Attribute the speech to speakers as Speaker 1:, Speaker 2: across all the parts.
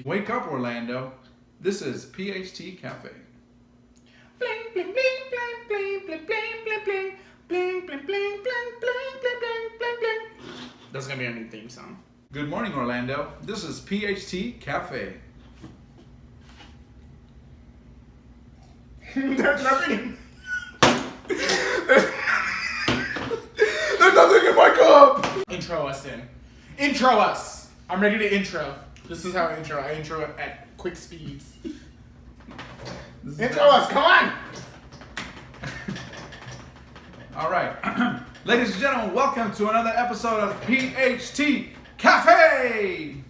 Speaker 1: Wake up, Orlando. This is PHT Café.
Speaker 2: Bling, bling, bling, bling, bling, bling, bling, bling, bling, bling, bling, bling, bling, bling, bling, bling. That's gonna be our new theme song.
Speaker 1: Good morning, Orlando. This is PHT Café.
Speaker 2: There's nothing. There's nothing in my cup. Intro us in. Intro us. I'm ready to intro. This is how I intro. I intro it at quick speeds. Intro us. Come on.
Speaker 1: All right. Ladies and gentlemen, welcome to another episode of PHT Café.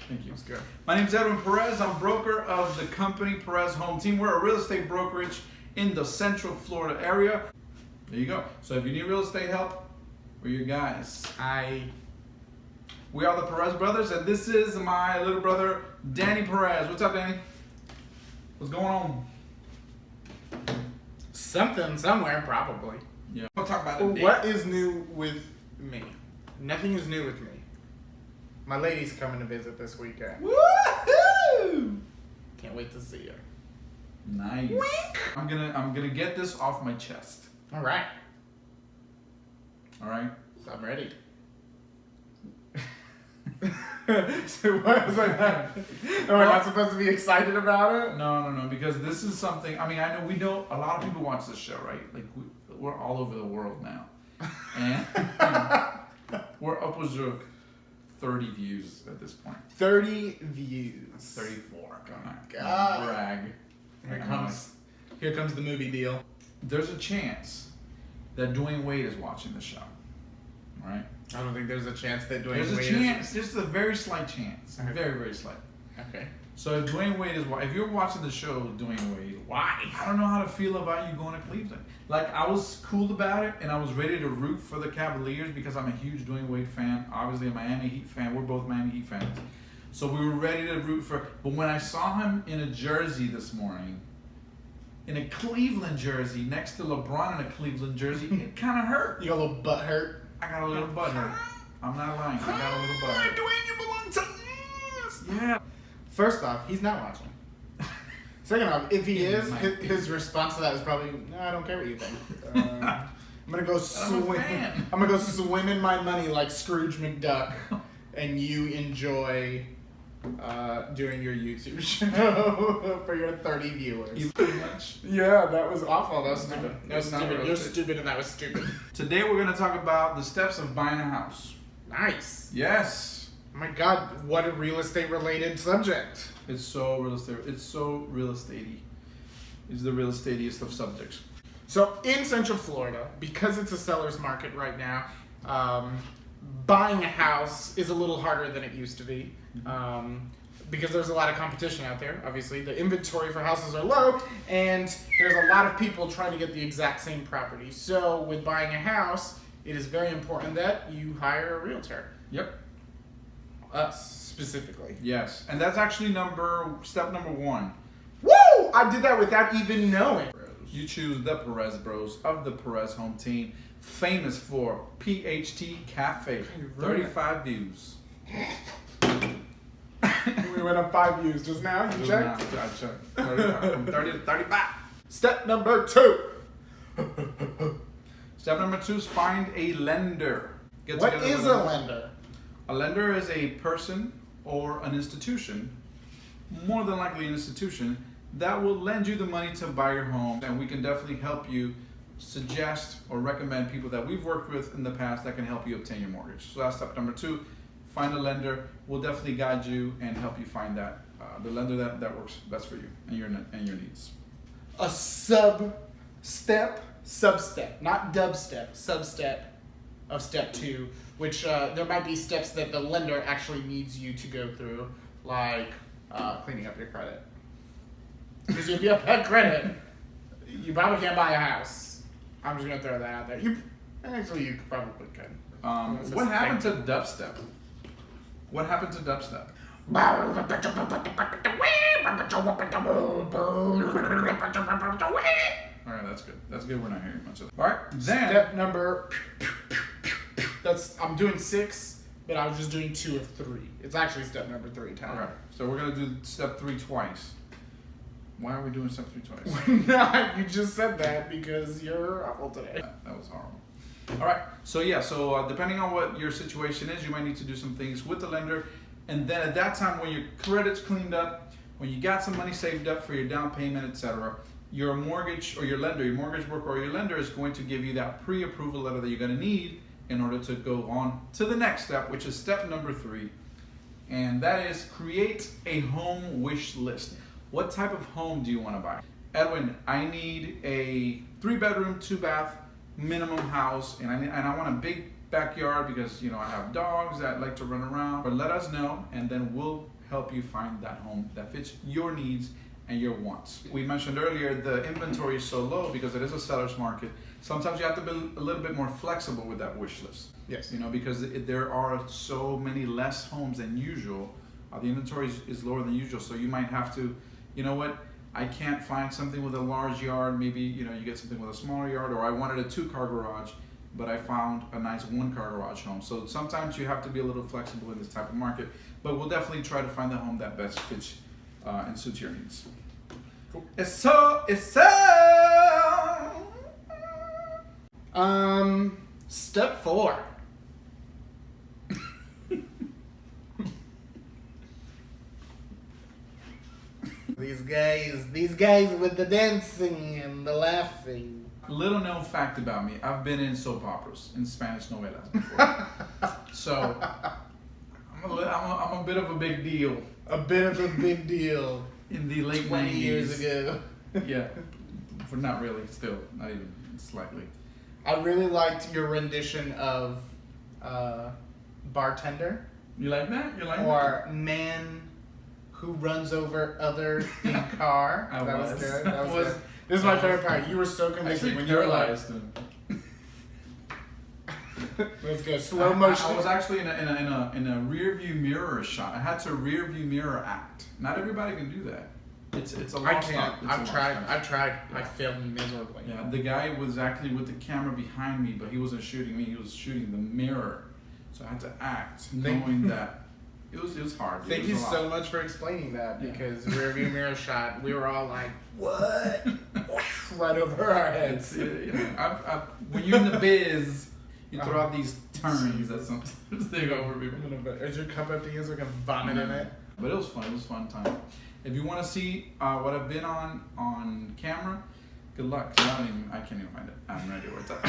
Speaker 1: Thank you. Good. My name is Edwin Perez. I'm broker of the company Perez Home Team. We're a real estate brokerage in the Central Florida area. There you go. So if you need real estate help, we're your guys. We are the Perez Brothers, and this is my little brother, Danny Perez. What's up, Danny? What's going on?
Speaker 2: Something, somewhere, probably.
Speaker 1: Yeah. We'll talk about it.
Speaker 2: What is new with me? Nothing is new with me. My lady's coming to visit this weekend.
Speaker 1: Woohoo!
Speaker 2: Can't wait to see her.
Speaker 1: Nice.
Speaker 2: Wink.
Speaker 1: I'm gonna get this off my chest.
Speaker 2: All right.
Speaker 1: All right.
Speaker 2: I'm ready. So what was I? Am I not supposed to be excited about it?
Speaker 1: No, because this is something. I mean, we know a lot of people watch this show, right? Like we're all over the world now, and we're upwards of 30 views at this point.
Speaker 2: 30 views.
Speaker 1: 34.
Speaker 2: Oh my God.
Speaker 1: Brag.
Speaker 2: Here comes the movie deal.
Speaker 1: There's a chance that Dwayne Wade is watching the show, right?
Speaker 2: I don't think there's a chance that Dwayne Wade
Speaker 1: There's a chance, just a very slight chance.
Speaker 2: Okay.
Speaker 1: Very, very slight.
Speaker 2: Okay.
Speaker 1: So if Dwayne Wade if you're watching the show, Dwayne Wade,
Speaker 2: why?
Speaker 1: I don't know how to feel about you going to Cleveland. Like, I was cool about it, and I was ready to root for the Cavaliers because I'm a huge Dwayne Wade fan. Obviously, a Miami Heat fan. We're both Miami Heat fans. So we were ready to root for. But when I saw him in a jersey this morning, in a Cleveland jersey, next to LeBron in a Cleveland jersey, it kind of hurt.
Speaker 2: You got a little butt hurt?
Speaker 1: I got a little butt hurt. I'm not lying. I got a little butt hurt.
Speaker 2: Dwayne, you belong to us.
Speaker 1: Yeah.
Speaker 2: First off, he's not watching. Second off, if he is, his response to that is probably, no, I don't care what you think. I'm gonna go swim. I'm gonna go swim in my money like Scrooge McDuck, and you enjoy doing your YouTube show for your 30 viewers.
Speaker 1: Pretty much.
Speaker 2: Yeah, that was awful. That was stupid. That was
Speaker 1: Not
Speaker 2: stupid. You're
Speaker 1: realistic.
Speaker 2: stupid, and that was stupid.
Speaker 1: Today we're going to talk about the steps of buying a house.
Speaker 2: Nice.
Speaker 1: Yes.
Speaker 2: Oh my God, what a real estate related subject.
Speaker 1: It's so real estate. It's so real estatey. It's the real estatiest of subjects.
Speaker 2: So in Central Florida, because it's a seller's market right now, buying a house is a little harder than it used to be. Because there's a lot of competition out there. Obviously, the inventory for houses are low, and there's a lot of people trying to get the exact same property. So with buying a house, it is very important that you hire a realtor.
Speaker 1: Yep.
Speaker 2: Us specifically.
Speaker 1: Yes. And that's actually step number 1.
Speaker 2: Woo! I did that without even knowing.
Speaker 1: You choose the Perez Bros of the Perez Home Team, famous for PHT Café. 35 views.
Speaker 2: We went up 5 views just now. You checked?
Speaker 1: I checked. 35. From 30 to 35.
Speaker 2: Step number 2.
Speaker 1: Step number 2 is find a lender.
Speaker 2: What is a lender?
Speaker 1: A lender is a person or an institution, more than likely an institution, that will lend you the money to buy your home. And we can definitely help you suggest or recommend people that we've worked with in the past that can help you obtain your mortgage. So that's step number 2. Find a lender. We'll definitely guide you and help you find the lender that works best for you and your needs.
Speaker 2: A substep, not dubstep, substep of step 2, which there might be steps that the lender actually needs you to go through, like cleaning up your credit. Because if you have bad credit, you probably can't buy a house. I'm just gonna throw that out there. Actually, you probably could.
Speaker 1: What happened to dubstep? What happened to dubstep? All right, that's good. That's good. We're not hearing much of it. All right, then
Speaker 2: Step number. I'm doing 6, but I was just doing 2 of 3. It's actually step number 3, Tyler.
Speaker 1: all right. So we're gonna do step 3 twice. Why are we doing step 3 twice?
Speaker 2: No, you just said that because you're awful today.
Speaker 1: That was horrible. All right. So yeah. So depending on what your situation is, you might need to do some things with the lender, and then at that time, when your credit's cleaned up, when you got some money saved up for your down payment, etc., your mortgage or your lender, your mortgage broker or your lender is going to give you that pre-approval letter that you're going to need in order to go on to the next step, which is step number 3, and that is create a home wish list. What type of home do you want to buy? Edwin, I need a 3-bedroom, 2-bath minimum house, and I want a big backyard because I have dogs that like to run around. But let us know, and then we'll help you find that home that fits your needs and your wants. We mentioned earlier the inventory is so low because it is a seller's market. Sometimes you have to be a little bit more flexible with that wish list.
Speaker 2: Yes.
Speaker 1: Because there are so many less homes than usual. The inventory is lower than usual, so you might have to, I can't find something with a large yard. Maybe you get something with a smaller yard, or I wanted a 2-car garage, but I found a nice 1-car garage home. So sometimes you have to be a little flexible in this type of market, but we'll definitely try to find the home that best fits and suits your needs.
Speaker 2: Cool.
Speaker 1: It's so.
Speaker 2: Step 4. These guys with the dancing and the laughing.
Speaker 1: Little known fact about me, I've been in soap operas, in Spanish novelas before. So, I'm a bit of a big deal.
Speaker 2: A bit of a big deal.
Speaker 1: In the late
Speaker 2: 20
Speaker 1: 90s.
Speaker 2: years ago.
Speaker 1: Yeah. But not really, still. Not even slightly.
Speaker 2: I really liked your rendition of bartender.
Speaker 1: You like that?
Speaker 2: Or man who runs over other in car. That was good. That was good. This is my favorite part. You were so convincing when you were like, let's go slow motion.
Speaker 1: I was actually in a rear view mirror shot. I had to rear view mirror act. Not everybody can do that. It's a long
Speaker 2: I can't.
Speaker 1: stop.
Speaker 2: I've tried. Yeah. I failed miserably.
Speaker 1: Yeah, the guy was actually with the camera behind me, but he wasn't shooting me. He was shooting the mirror. So I had to act, knowing that it was hard.
Speaker 2: Thank you so much for explaining that, because rear view mirror shot, we were all like, what? Right over our heads.
Speaker 1: When you're in the biz, you throw out these terms that sometimes they go over people.
Speaker 2: Is your cup empty? Is there gonna vomit in it?
Speaker 1: But it was fun. It was a fun time. If you want to see what I've been on camera, good luck. I can't even find it. I have no idea where it's at.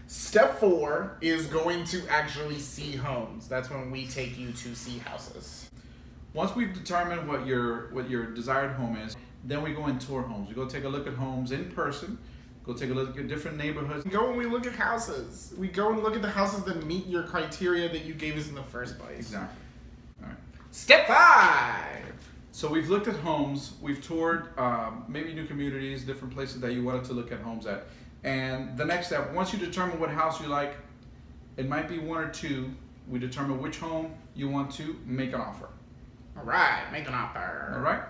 Speaker 2: Step 4 is going to actually see homes. That's when we take you to see houses.
Speaker 1: Once we've determined what your desired home is, then we go and tour homes. We go take a look at homes in person. Go take a look at different neighborhoods.
Speaker 2: We go and we look at houses. We go and look at the houses that meet your criteria that you gave us in the first place.
Speaker 1: Exactly. All right.
Speaker 2: Step 5.
Speaker 1: So we've looked at homes. We've toured maybe new communities, different places that you wanted to look at homes at. And the next step, once you determine what house you like, it might be 1 or 2. We determine which home you want to make an offer.
Speaker 2: All right, make an offer.
Speaker 1: All right.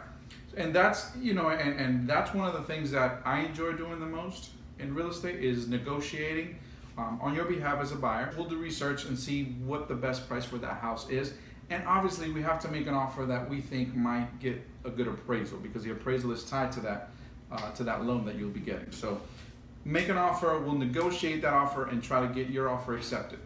Speaker 1: And that's, and that's one of the things that I enjoy doing the most in real estate is negotiating on your behalf as a buyer. We'll do research and see what the best price for that house is. And obviously we have to make an offer that we think might get a good appraisal, because the appraisal is tied to that loan that you'll be getting. So make an offer, we'll negotiate that offer and try to get your offer accepted.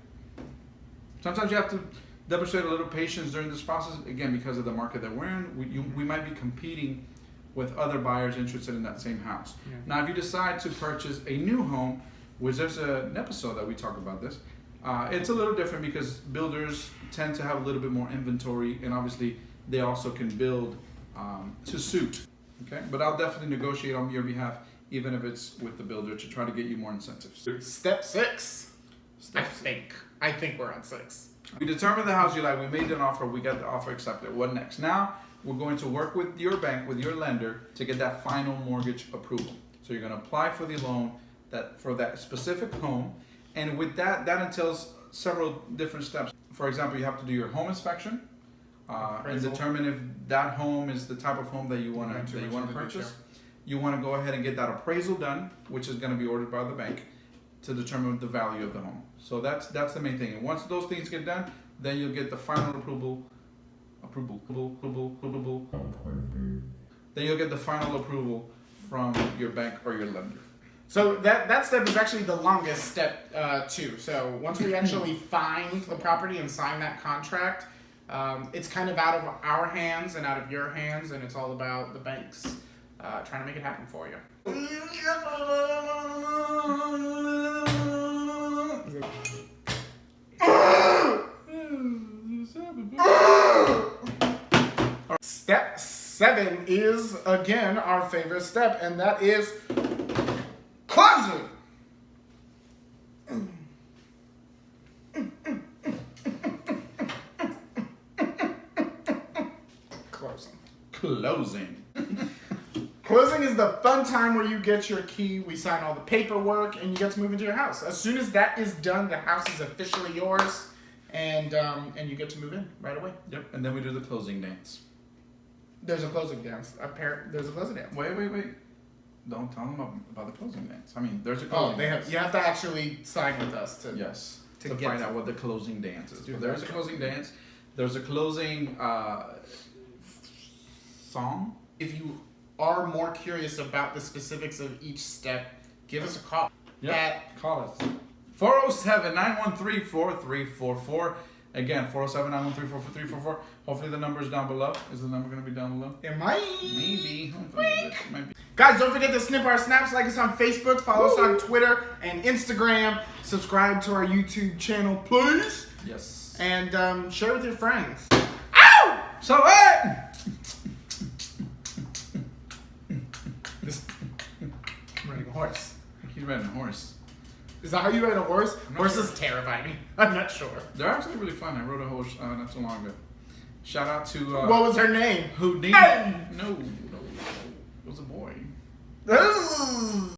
Speaker 1: Sometimes you have to demonstrate a little patience during this process, again, because of the market that we're in. We might be competing with other buyers interested in that same house. Yeah. Now, if you decide to purchase a new home, which there's an episode that we talk about this, it's a little different because builders tend to have a little bit more inventory, and obviously they also can build to suit. Okay, but I'll definitely negotiate on your behalf, even if it's with the builder, to try to get you more incentives.
Speaker 2: Step 6. I think we're on 6.
Speaker 1: We determined the house you like, we made an offer, we got the offer accepted. What next? Now, we're going to work with your bank, with your lender, to get that final mortgage approval. So you're going to apply for the loan for that specific home, and with that entails several different steps. For example, you have to do your home inspection and determine if that home is the type of home that you want to purchase. you want to go ahead and get that appraisal done, which is going to be ordered by the bank to determine the value of the home. So that's the main thing. And once those things get done, then you'll get the final approval. Then you'll get the final approval from your bank or your lender.
Speaker 2: So that step is actually the longest step too. So once we actually find the property and sign that contract, it's kind of out of our hands and out of your hands, and it's all about the banks trying to make it happen for you. Step 7 is again our favorite step, and that is closing.
Speaker 1: Closing.
Speaker 2: Closing is the fun time where you get your key, we sign all the paperwork, and you get to move into your house. As soon as that is done, the house is officially yours, and you get to move in right away.
Speaker 1: Yep. And then we do the closing dance.
Speaker 2: There's a closing dance. There's a closing dance.
Speaker 1: Wait. Don't tell them about the closing dance. I mean, there's a
Speaker 2: Oh,
Speaker 1: closing dance.
Speaker 2: you have to actually sign with us to.
Speaker 1: Yes.
Speaker 2: To
Speaker 1: To
Speaker 2: get
Speaker 1: find
Speaker 2: to
Speaker 1: out what the closing dance is.
Speaker 2: Dude,
Speaker 1: But there's a
Speaker 2: that's
Speaker 1: closing dance. There's a closing song.
Speaker 2: If you are more curious about the specifics of each step, give us a call.
Speaker 1: Call us. 407-913-4344. Again, 407-913-4344. Hopefully the number's down below. Is the number going to be down below?
Speaker 2: It might.
Speaker 1: Maybe. Hopefully it might be.
Speaker 2: Guys, don't forget to snip our snaps, like us on Facebook, follow us on Twitter and Instagram, subscribe to our YouTube channel, please.
Speaker 1: Yes.
Speaker 2: And share with your friends.
Speaker 1: Ow! So what?
Speaker 2: I'm riding a horse.
Speaker 1: He's riding a horse.
Speaker 2: Is that how you ride a horse?
Speaker 1: not
Speaker 2: Horses
Speaker 1: sure.
Speaker 2: terrify me. I'm not sure.
Speaker 1: They're actually really fun. I rode a horse not too long ago. Shout out to
Speaker 2: What was her name?
Speaker 1: Houdini.
Speaker 2: Hey!
Speaker 1: No. It was a boy.
Speaker 2: Ooh.